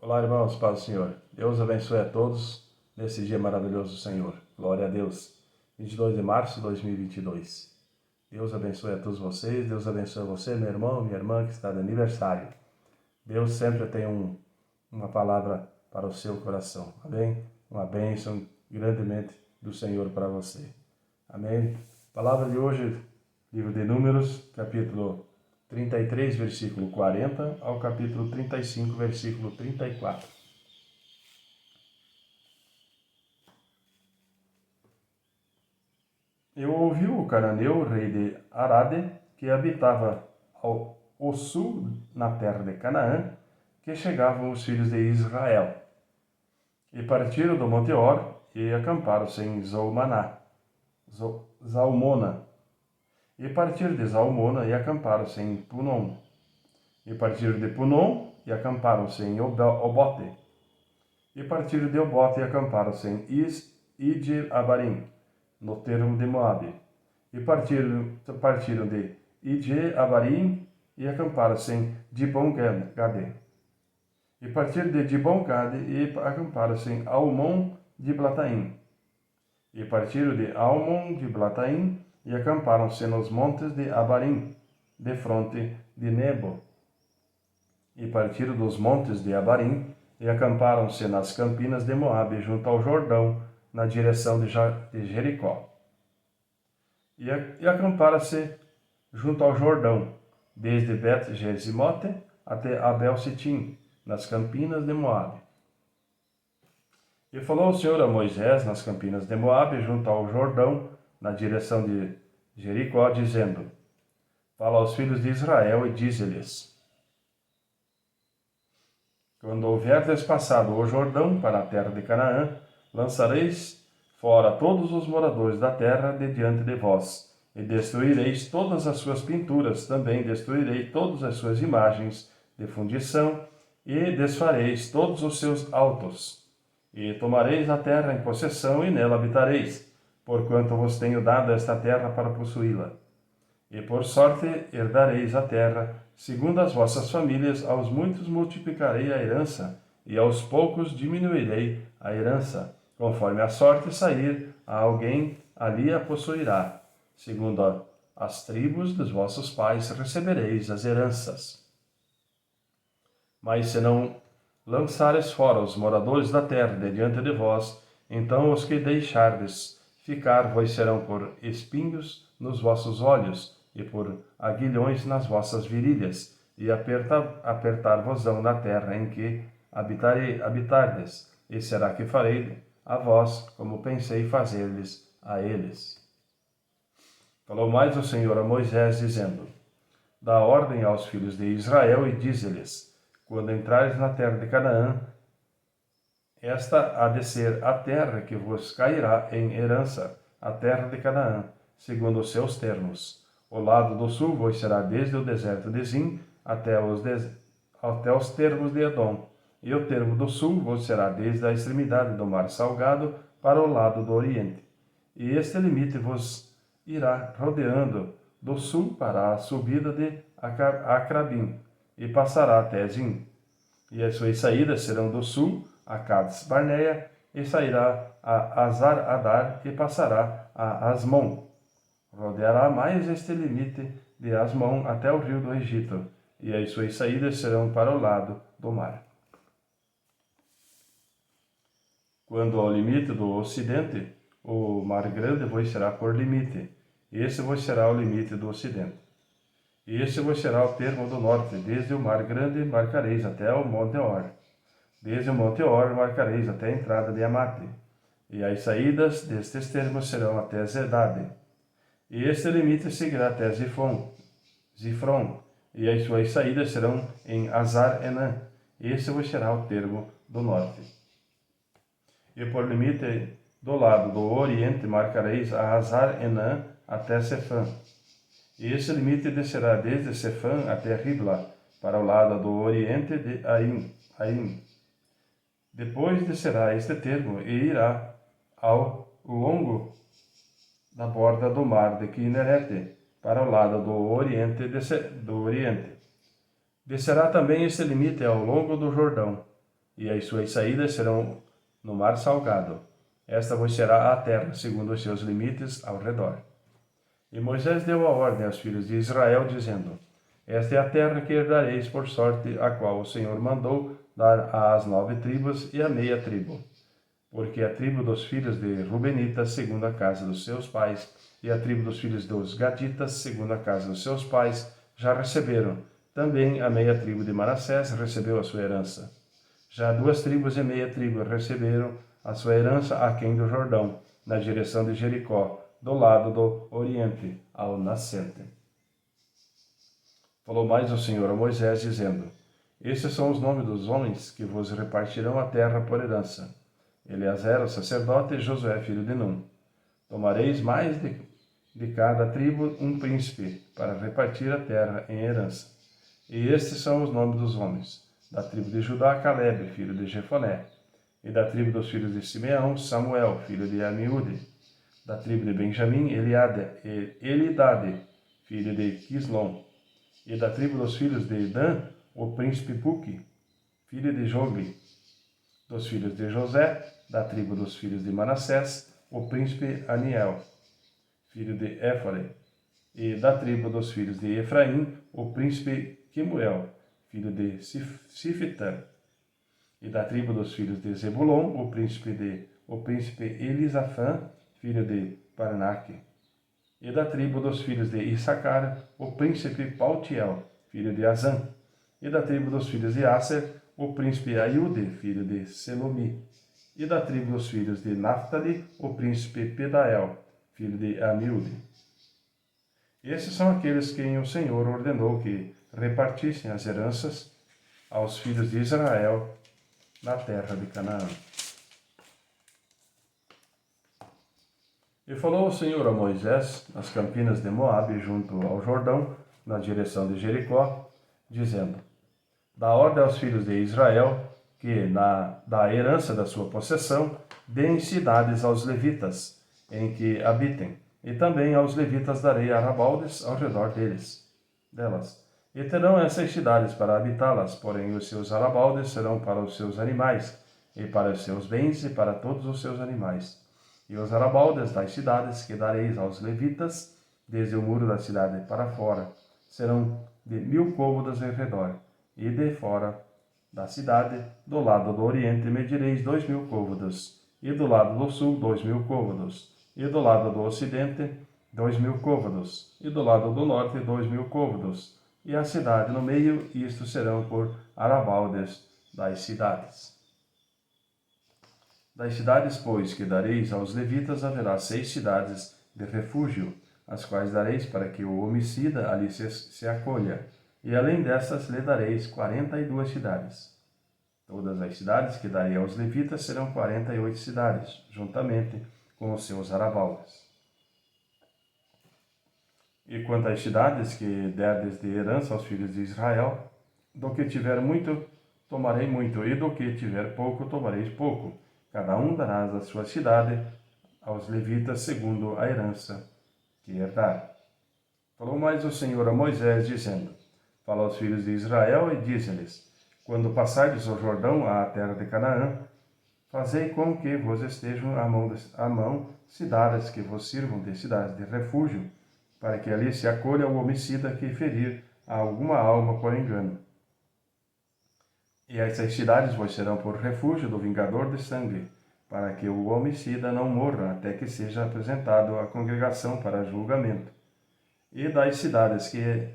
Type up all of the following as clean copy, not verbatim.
Olá, irmãos, paz do Senhor. Deus abençoe a todos nesse dia maravilhoso do Senhor. Glória a Deus. 22 de março de 2022. Deus abençoe a todos vocês. Deus abençoe você, meu irmão, minha irmã que está de aniversário. Deus sempre tem uma palavra para o seu coração. Amém? Uma bênção grandemente do Senhor para você. Amém? Palavra de hoje, livro de Números, capítulo 33, versículo 40, ao capítulo 35, versículo 34. Eu ouvi o cananeu, rei de Arade, que habitava ao sul, na terra de Canaã, que chegavam os filhos de Israel. E partiram do Monte Or e acamparam-se em Zalmona. E partiram de Zalmona e acamparam-se em Punom. E partiram de Punom e acamparam-se em Obote. E partiram de Obote e acamparam-se em Ide-Abarim, no termo de Moabe. E partiram de Ide-Abarim e acamparam-se em Dibon-Gade. E partiram de Dibon-Gade e acamparam-se em Almon-Diblataim. E partiram de Almon-Diblataim e acamparam-se nos montes de Abarim, de fronte de Nebo. E partiram dos montes de Abarim e acamparam-se nas campinas de Moabe, junto ao Jordão, na direção de Jericó. E acamparam-se junto ao Jordão, desde Bet-Gesimote até Abel-Sitim, nas campinas de Moabe. E falou o Senhor a Moisés nas campinas de Moabe, junto ao Jordão, na direção de Jericó, dizendo: Fala aos filhos de Israel e dize-lhes: Quando houverdes passado o Jordão para a terra de Canaã, lançareis fora todos os moradores da terra de diante de vós, e destruireis todas as suas pinturas, também destruirei todas as suas imagens de fundição, e desfareis todos os seus altos. E tomareis a terra em possessão, e nela habitareis, porquanto vos tenho dado esta terra para possuí-la. E por sorte herdareis a terra, segundo as vossas famílias, aos muitos multiplicarei a herança, e aos poucos diminuirei a herança. Conforme a sorte sair, a alguém ali a possuirá. Segundo as tribos dos vossos pais recebereis as heranças. Mas se não lançares fora os moradores da terra de diante de vós, então os que deixardes ficar vos serão por espinhos nos vossos olhos, e por aguilhões nas vossas virilhas, e apertar-vos-ão na terra em que habitardes, e será que farei a vós, como pensei fazer-lhes a eles. Falou mais o Senhor a Moisés, dizendo: Dá ordem aos filhos de Israel e dize-lhes: Quando entrares na terra de Canaã, esta há de ser a terra que vos cairá em herança, a terra de Canaã, segundo os seus termos. O lado do sul vos será desde o deserto de Zim até os termos de Edom, e o termo do sul vos será desde a extremidade do mar salgado para o lado do oriente. E este limite vos irá rodeando do sul para a subida de Acrabim, e passará até Zim. E as suas saídas serão do sul a Cades Barneia, e sairá a Azar-Adar, e passará a Asmon. Rodeará mais este limite de Asmon até o rio do Egito, e as suas saídas serão para o lado do mar. Quando ao limite do ocidente, o mar grande vos será por limite, esse vos será o limite do ocidente. E esse vos será o termo do norte, desde o mar grande marcareis até o monte Or. Desde o monte Or marcareis até a entrada de Amate, e as saídas destes termos serão até Zedade. E este limite seguirá até Zifron, e as suas saídas serão em Azar-Enã. Esse vos será o termo do norte. E por limite do lado do oriente marcareis a Azar-Enã até Sefã. E esse limite descerá desde Sefã até Ribla, para o lado do oriente de Aim. Depois descerá este termo e irá ao longo da borda do mar de Quinerete, para o lado do oriente. Descerá também este limite ao longo do Jordão, e as suas saídas serão no mar salgado. Esta vos será a terra, segundo os seus limites ao redor. E Moisés deu a ordem aos filhos de Israel, dizendo: Esta é a terra que herdareis por sorte, a qual o Senhor mandou dar às 9 tribos e à meia tribo. Porque a tribo dos filhos de Rubenitas, segundo a casa dos seus pais, e a tribo dos filhos dos Gaditas, segundo a casa dos seus pais, já receberam. Também a meia tribo de Manassés recebeu a sua herança. Já 2 tribos e meia tribo receberam a sua herança aquém do Jordão, na direção de Jericó, do lado do oriente, ao nascente. Falou mais o Senhor a Moisés, dizendo: Estes são os nomes dos homens que vos repartirão a terra por herança. Eleazar, o sacerdote, e Josué, filho de Num. Tomareis mais de cada tribo um príncipe, para repartir a terra em herança. E estes são os nomes dos homens: da tribo de Judá, Calebe, filho de Jefoné; e da tribo dos filhos de Simeão, Samuel, filho de Amiúde; da tribo de Benjamim, Elidade, filho de Quislom; e da tribo dos filhos de Dan, o príncipe Buque, filho de Jogli; dos filhos de José, da tribo dos filhos de Manassés, o príncipe Aniel, filho de Éfore; e da tribo dos filhos de Efraim, o príncipe Quemuel, filho de Sifita; e da tribo dos filhos de Zebulon, o príncipe Elisafã, filho de Parnaque; e da tribo dos filhos de Issacar, o príncipe Paltiel, filho de Azã; e da tribo dos filhos de Aser, o príncipe Aiude, filho de Selomi; e da tribo dos filhos de Naphtali, o príncipe Pedael, filho de Amiúde. Esses são aqueles quem o Senhor ordenou que repartissem as heranças aos filhos de Israel na terra de Canaã. E falou o Senhor a Moisés nas campinas de Moabe, junto ao Jordão, na direção de Jericó, dizendo: Dá ordem aos filhos de Israel que, da herança da sua possessão, deem cidades aos levitas, em que habitem, e também aos levitas darei arrabaldes ao redor delas. E terão essas cidades para habitá-las, porém os seus arrabaldes serão para os seus animais, e para os seus bens, e para todos os seus animais. E os arrabaldes das cidades que dareis aos levitas, desde o muro da cidade para fora, serão de 1000 côvados em redor, e de fora da cidade, do lado do oriente, medireis 2000 côvados, e do lado do sul 2000 côvados, e do lado do ocidente 2000 côvados, e do lado do norte 2000 côvados, e a cidade no meio, isto serão por arrabaldes das cidades. Das cidades, pois, que dareis aos levitas, haverá 6 cidades de refúgio, as quais dareis para que o homicida ali se acolha, e além destas lhe dareis 42 cidades. Todas as cidades que darei aos levitas serão 48 cidades, juntamente com os seus arrabaldes. E quanto às cidades que derdes de herança aos filhos de Israel, do que tiver muito, tomarei muito, e do que tiver pouco, tomareis pouco. Cada um dará a sua cidade aos levitas, segundo a herança que herdar. Falou mais o Senhor a Moisés, dizendo: Fala aos filhos de Israel e dize-lhes: Quando passardes o Jordão à terra de Canaã, fazei com que vos estejam à mão cidades que vos sirvam de cidades de refúgio, para que ali se acolha o homicida que ferir a alguma alma por engano. E essas cidades vos serão por refúgio do vingador de sangue, para que o homicida não morra até que seja apresentado à congregação para julgamento. E das cidades que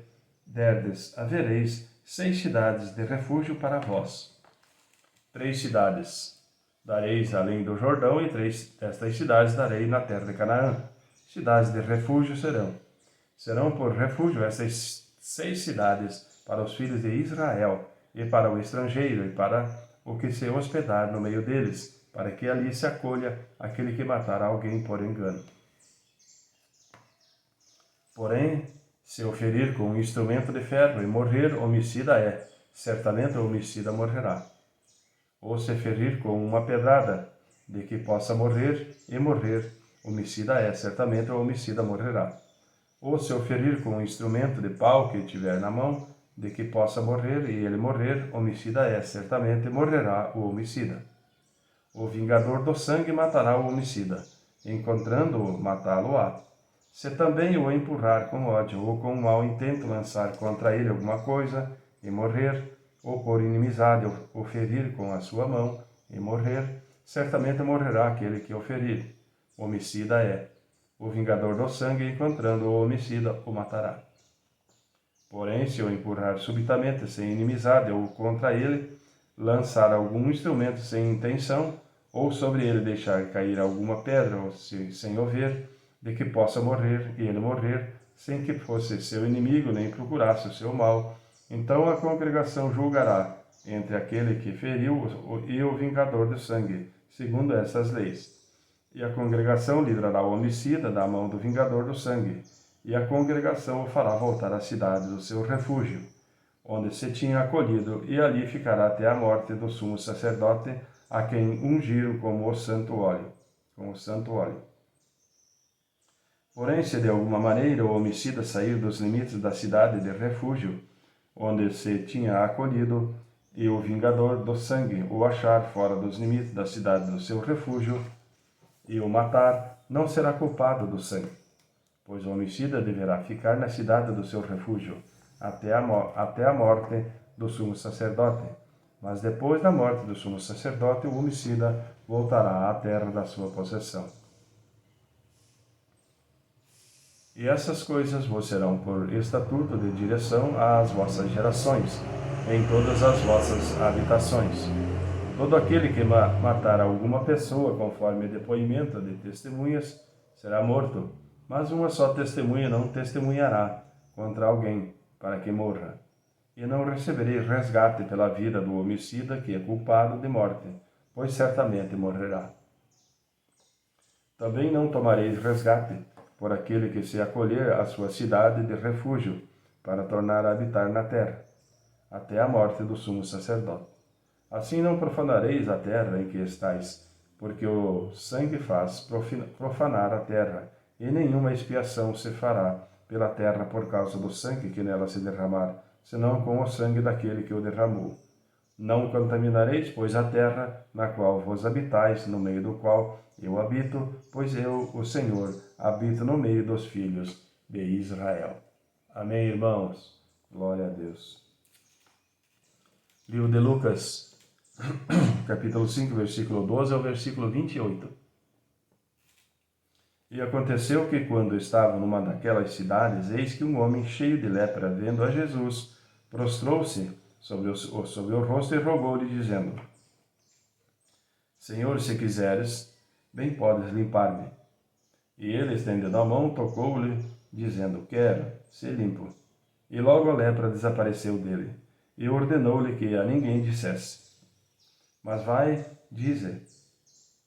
derdes havereis 6 cidades de refúgio para vós. 3 cidades dareis além do Jordão, e 3 destas cidades darei na terra de Canaã. Cidades de refúgio serão por refúgio essas 6 cidades para os filhos de Israel, e para o estrangeiro, e para o que se hospedar no meio deles, para que ali se acolha aquele que matar alguém por engano. Porém, se o ferir com um instrumento de ferro e morrer, homicida é, certamente o homicida morrerá. Ou se ferir com uma pedrada, de que possa morrer, e morrer, homicida é, certamente o homicida morrerá. Ou se o ferir com um instrumento de pau que tiver na mão, de que possa morrer, e ele morrer, homicida é, certamente morrerá o homicida. O vingador do sangue matará o homicida, encontrando-o, matá-lo-á. Se também o empurrar com ódio ou com mau intento lançar contra ele alguma coisa, e morrer, ou por inimizade o ferir com a sua mão, e morrer, certamente morrerá aquele que o ferir. Homicida é. O vingador do sangue, encontrando o homicida, o matará. Porém, se o empurrar subitamente sem inimizade ou contra ele, lançar algum instrumento sem intenção, ou sobre ele deixar cair alguma pedra ou sem o ver, de que possa morrer e ele morrer, sem que fosse seu inimigo nem procurasse o seu mal, então a congregação julgará entre aquele que feriu e o vingador do sangue, segundo essas leis. E a congregação livrará o homicida da mão do vingador do sangue, e a congregação o fará voltar à cidade do seu refúgio, onde se tinha acolhido, e ali ficará até a morte do sumo sacerdote, a quem ungiram com o santo óleo. Porém, se de alguma maneira o homicida sair dos limites da cidade de refúgio, onde se tinha acolhido, e o vingador do sangue o achar fora dos limites da cidade do seu refúgio, e o matar, não será culpado do sangue, pois o homicida deverá ficar na cidade do seu refúgio, até a morte do sumo sacerdote. Mas depois da morte do sumo sacerdote, o homicida voltará à terra da sua possessão. E essas coisas vos serão por estatuto de direção às vossas gerações, em todas as vossas habitações. Todo aquele que matar alguma pessoa conforme depoimento de testemunhas será morto, mas uma só testemunha não testemunhará contra alguém, para que morra. E não recebereis resgate pela vida do homicida que é culpado de morte, pois certamente morrerá. Também não tomareis resgate por aquele que se acolher à sua cidade de refúgio, para tornar a habitar na terra, até a morte do sumo sacerdote. Assim não profanareis a terra em que estáis, porque o sangue faz profanar a terra, e nenhuma expiação se fará pela terra por causa do sangue que nela se derramar, senão com o sangue daquele que o derramou. Não contaminareis, pois, a terra na qual vos habitais, no meio do qual eu habito, pois eu, o Senhor, habito no meio dos filhos de Israel. Amém, irmãos? Glória a Deus. Livro de Lucas, capítulo 5, versículo 12 ao versículo 28. E aconteceu que, quando estava numa daquelas cidades, eis que um homem cheio de lepra, vendo a Jesus, prostrou-se sobre o rosto e rogou-lhe, dizendo: Senhor, se quiseres, bem podes limpar-me. E ele, estendendo a mão, tocou-lhe, dizendo: Quero, ser limpo. E logo a lepra desapareceu dele, e ordenou-lhe que a ninguém dissesse. Mas vai, dize,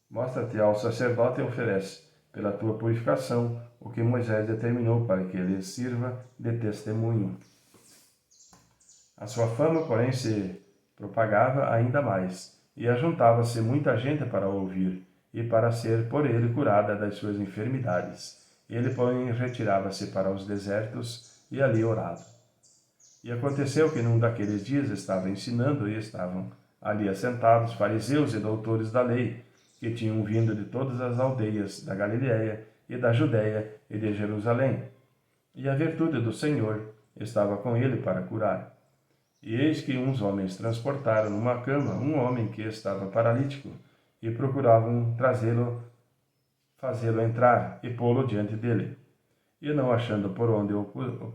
mostra-te ao sacerdote e oferece, pela tua purificação, o que Moisés determinou para que ele sirva de testemunho. A sua fama, porém, se propagava ainda mais, e ajuntava-se muita gente para ouvir, e para ser por ele curada das suas enfermidades. Ele, porém, retirava-se para os desertos, e ali orava. E aconteceu que num daqueles dias estava ensinando, e estavam ali assentados fariseus e doutores da lei, que tinham vindo de todas as aldeias da Galiléia e da Judéia e de Jerusalém. E a virtude do Senhor estava com ele para curar. E eis que uns homens transportaram numa cama um homem que estava paralítico, e procuravam fazê-lo entrar e pô-lo diante dele. E não achando por onde o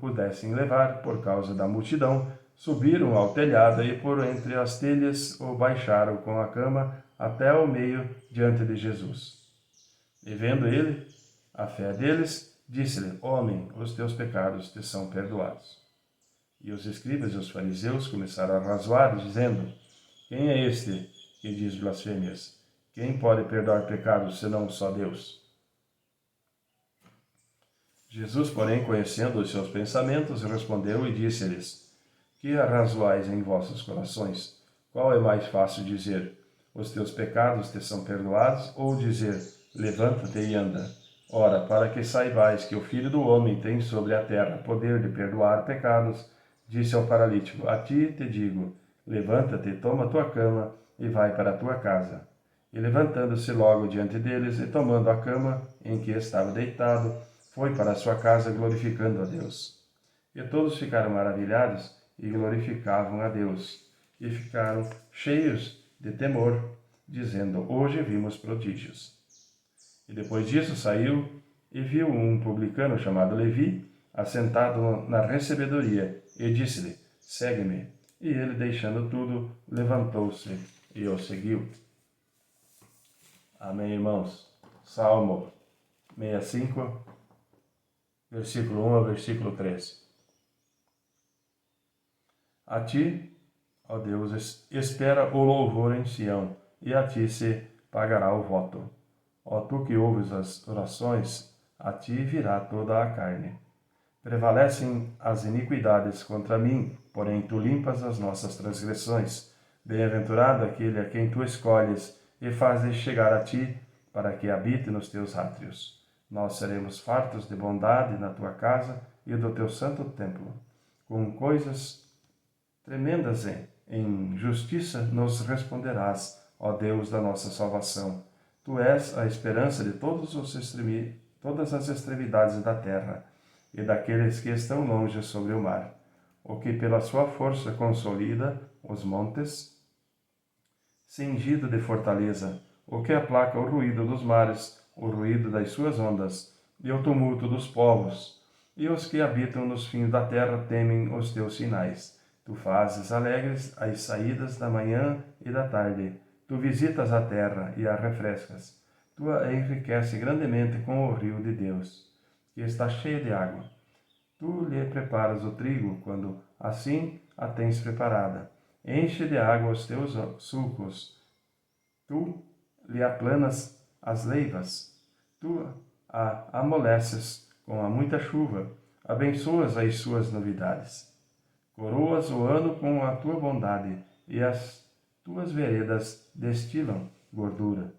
pudessem levar, por causa da multidão, subiram ao telhado e por entre as telhas o baixaram com a cama até ao meio diante de Jesus. E vendo ele a fé deles, disse-lhe: Homem, os teus pecados te são perdoados. E os escribas e os fariseus começaram a razoar, dizendo: Quem é este que diz blasfêmias? Quem pode perdoar pecados, senão só Deus? Jesus, porém, conhecendo os seus pensamentos, respondeu e disse-lhes: Que arrazoais em vossos corações? Qual é mais fácil dizer: Os teus pecados te são perdoados, ou dizer: Levanta-te e anda? Ora, para que saibais que o Filho do Homem tem sobre a terra poder de perdoar pecados, disse ao paralítico: a ti te digo, levanta-te, toma tua cama e vai para a tua casa. E levantando-se logo diante deles e tomando a cama em que estava deitado, foi para a sua casa glorificando a Deus. E todos ficaram maravilhados e glorificavam a Deus, e ficaram cheios de temor, dizendo: hoje vimos prodígios. E depois disso saiu e viu um publicano chamado Levi, assentado na recebedoria, e disse-lhe: segue-me. E ele, deixando tudo, levantou-se e o seguiu. Amém, irmãos? Salmo 65, versículo 1 ao versículo 3. A ti, ó Deus, espera o louvor em Sião, e a ti se pagará o voto. Ó tu que ouves as orações, a ti virá toda a carne. Prevalecem as iniquidades contra mim, porém tu limpas as nossas transgressões. Bem-aventurado aquele a quem tu escolhes e fazes chegar a ti, para que habite nos teus átrios. Nós seremos fartos de bondade na tua casa e do teu santo templo. Com coisas tremendas em justiça nos responderás, ó Deus da nossa salvação. Tu és a esperança de todas as extremidades da terra e daqueles que estão longe sobre o mar, o que pela sua força consolida os montes, cingido de fortaleza, o que aplaca o ruído dos mares, o ruído das suas ondas, e o tumulto dos povos. E os que habitam nos fins da terra temem os teus sinais. Tu fazes alegres as saídas da manhã e da tarde. Tu visitas a terra e a refrescas. Tu a enriqueces grandemente com o rio de Deus, que está cheia de água. Tu lhe preparas o trigo, quando assim a tens preparada. Enche de água os teus sulcos. Tu lhe aplanas as leivas. Tu a amoleces com a muita chuva. Abençoas as suas novidades. Coroas o ano com a tua bondade, e as tuas veredas destilam gordura.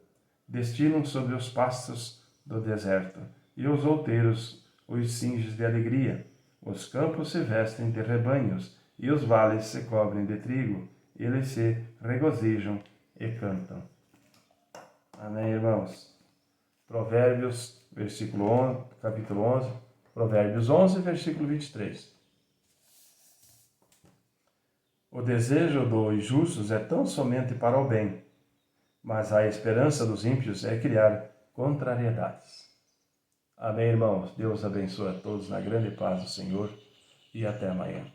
Destilam sobre os pastos do deserto, e os outeiros os cinges de alegria. Os campos se vestem de rebanhos, e os vales se cobrem de trigo. Eles se regozijam e cantam. Amém, irmãos? Provérbios, capítulo 11, Provérbios 11, versículo 23. O desejo dos justos é tão somente para o bem, mas a esperança dos ímpios é criar contrariedades. Amém, irmãos? Deus abençoe a todos na grande paz do Senhor e até amanhã.